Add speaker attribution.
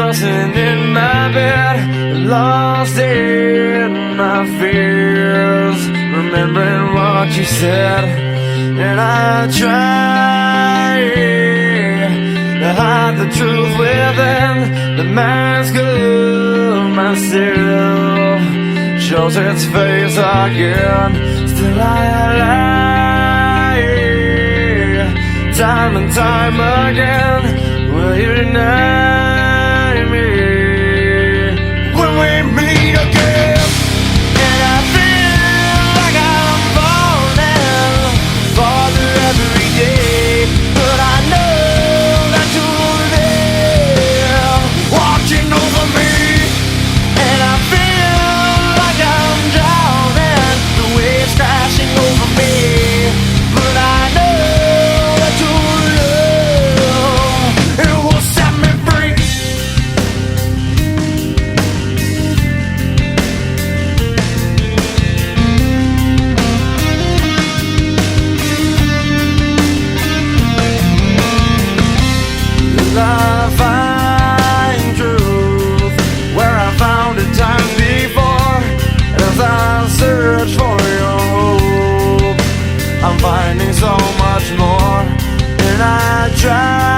Speaker 1: tossing in my bed, lost in my fears, remembering what you said. And I try to hide the truth within the mask of myself, shows its face again. Still I lie, time and time again. Will you deny me when we meet again? And I feel like I'm falling farther every day, but I know that you're there, watching over me. And I feel like I'm drowning, the waves crashing over me, but I know that your love, it will set me free. I find truth where I found it time before. As I search for your hope, I'm finding so much more. And I try